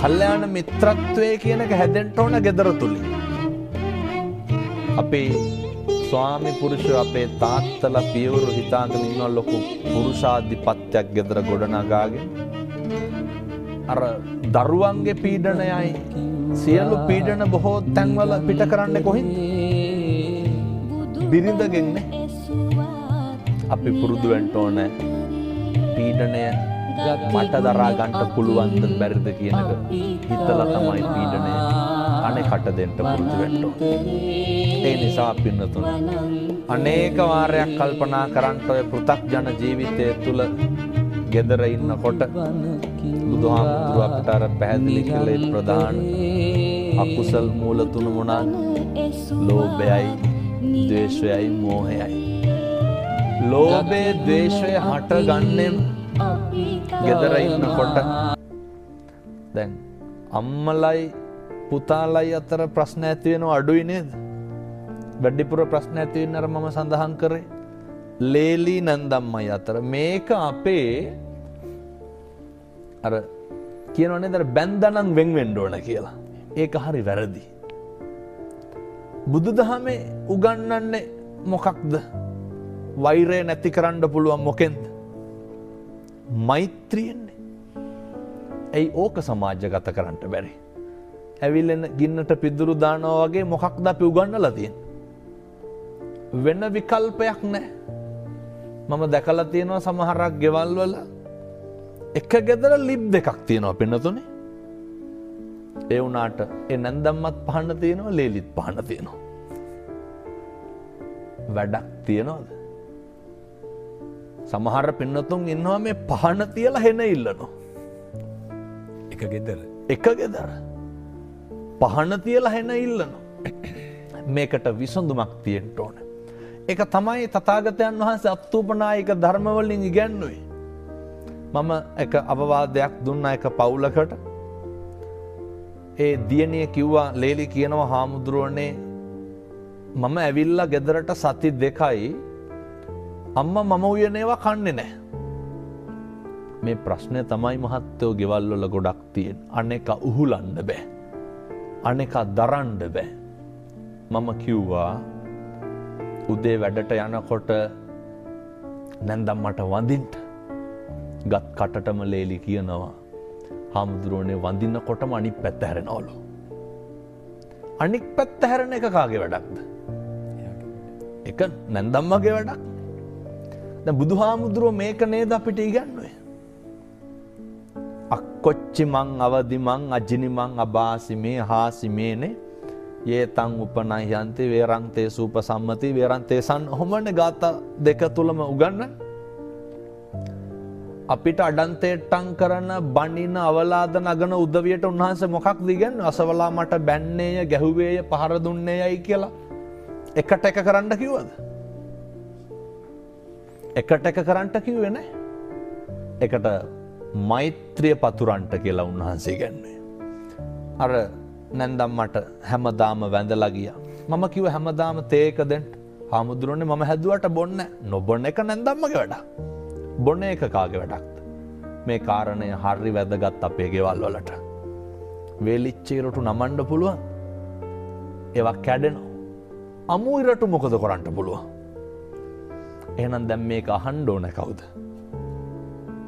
කල්යාණ මිත්‍රත්වයේ කියන එක හැදෙන්න ඕන gedara තුලින්. අපේ ස්වාමි පුරුෂය අපේ තාත්තලා පියවරු හිතාගෙන ඉන්න ලොකු පුරුෂාධිපත්‍යයක් gedara ගොඩනගාගෙන අර දරුවන්ගේ පීඩනයයි සියලු පීඩන බොහෝ තැන්වල පිට කරන්නේ කොහින්ද? බිරිඳගෙන්නේ. අපි පුරුදු වෙන්න ඕනේ පීඩනය මට දරා ගන්න පුළුවන්ද බැරිද කියන එක හිතලා තමයි පීඩනය අනේකට දෙන්න පුරුදු වෙන්න ඕනේ. ඒ නිසා පින්නතුන් අනේක වාරයක් කල්පනා කරන්න ඔය පෘථග්ජන ජීවිතය තුළ gedara ඉන්නකොට බුදුහාමුදුරුවෝ අපට අර පැහැදිලි කළේ ප්‍රධාන අකුසල් මූල තුන මොනවාද? ලෝභයයි, ද්වේෂයයි, මෝහයයි. ලෝභය, ද්වේෂය හටගන්නේ gedara ඉන්නකොට. දැන් අම්මලයි පුතාලයි අතර ප්‍රශ්න ඇති වෙනව අඩුයි නේද? වැඩිපුර ප්‍රශ්න ඇති වෙන අර මම සඳහන් කරේ ලේලි නන්දම්මයි අතර. මේක අපේ අර කියනවා නේද බැන්දනම් වෙන් වෙන්න ඕන කියලා. ඒක හරි වැරදි. බුදුදහමේ උගන්වන්නේ මොකක්ද? වෛරය නැති කරන්න පුළුවන් මොකෙන්ද? මෛත්‍රියෙන්නේ. ඇයි ඕක සමාජගත කරන්න බැරි? ඇවිල්ලෙන ගින්නට පිදුරු දානවා වගේ මොකක්ද අපි උගන්වලා තියෙන්නේ? වෙන විකල්පයක් නැහැ. මම දැකලා තියෙනවා සමහරක් ගෙවල් වල එක ගෙදර ලිප් දෙකක් තියෙනවා පින්නතුනේ. ඒ වුණාට ඒ නැන්දම්මත් පහන තියෙනවා, ලේලිත් පහන තියෙනවා. වැඩක් තියනවද? සමහර පින්නතුන් ඉන්නවා මේ පහන තියලා හෙන ඉල්ලනවා. එක ගෙදර. එක ගෙදර. පහන තියලා හෙන ඉල්ලනවා. මේකට විසඳුමක් තියෙන්න ඕනේ. ඒක තමයි තථාගතයන් වහන්සේ අත්ූපනායක ධර්මවලින් ඉගැන්වුවේ. මම එක අවවාදයක් දුන්නා එක පවුලකට. ඒ දියණිය කිව්වා ලේලි කියනවා හාමුදුරුවනේ මම ඇවිල්ලා ගෙදරට සති 2යි අම්මා මම උයනේවා කන්නේ නැහැ. මේ ප්‍රශ්නේ තමයි මහත්තයෝ ගෙවල් වල ගොඩක් තියෙන්නේ. අනේක උහුලන්න බෑ. අනේක දරන්න බෑ. මම කිව්වා උදේ වැඩට යනකොට නැන්දම් මට වඳින්න. ගත් කටටම ලේලි කියනවා හාමුදුරුවනේ වඳිනකොටම අනිත් පැත්ත හැරෙනවලු. අනිත් පැත්ත හැරෙන එක කාගේ වැඩක්ද? ඒක නැන්දම්මගේ වැඩක්. දැන් බුදුහාමුදුරුවෝ මේක නේද අපිට ඉගන්වුවේ? අක්කොච්චි මං අවදි මං අජිනි මං අබාසි මේ හාසි මේනේ යේතං උපනයන්ති වේරන්තේ සූපසම්මති වේරන්තේ සන් ඔහොමනේ ගාථා දෙක තුලම උගන්වන්නේ. අපිට අඩන්තේට්ටම් කරන බණින අවලාද නගන උදවියට උන්වහන්සේ මොකක්ද ඉගන්නේ? අසවලා මට බැන්නේය, ගැහුවේය, පහර දුන්නේයයි කියලා එකට එක කරන්න කිව්වද? එකට එක කරන්න කිව්වේ නැහැ. එකට මෛත්‍රිය පතුරන්ට කියලා උන්වහන්සේ ඉගන්නේ. අර නැන්දම් මට හැමදාම වැඳලා ගියා. මම කිව්ව හැමදාම තේ එක දෙන්න. හාමුදුරනේ මම හැදුවට බොන්නේ නැහැ. නොබොන එක නැන්දම්මගේ වැඩක්. බොන එක කාගේ වැඩක්ද? මේ කාරණය හරි වැදගත් අපේ ගෙවල් වලට. වේලිච්ච ඉරටු නමන්න පුළුවන්. ඒවා කැඩෙනවා. අමු ඉරටු මොකද කරන්න පුළුවන්? එහෙනම් දැන් මේක අහන්න ඕන කවුද?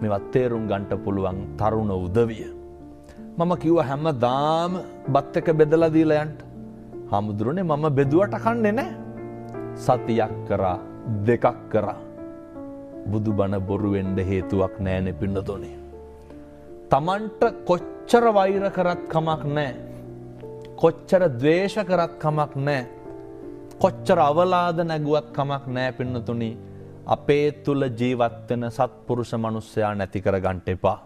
මේවත් තේරුම් ගන්න පුළුවන් තරුණ උදවිය. මම කිව්වා හැමදාම බත් එක බෙදලා දීලා යන්න. හාමුදුරනේ මම බෙදුවට කන්නේ නැහැ. සතියක් කරා, දෙකක් කරා. බුදුබණ බොරු වෙන්න හේතුවක් නැහැනේ පින්නතෝනේ. Tamanට කොච්චර වෛර කරත් කමක් නැහැ. කොච්චර ද්වේෂ කරත් කමක් නැහැ. කොච්චර අවලාද නැගුවත් කමක් නැහැ පින්නතුනි. අපේ තුල ජීවත් වෙන සත්පුරුෂ මිනිසයා නැති කර ගන්න එපා.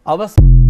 අවසන්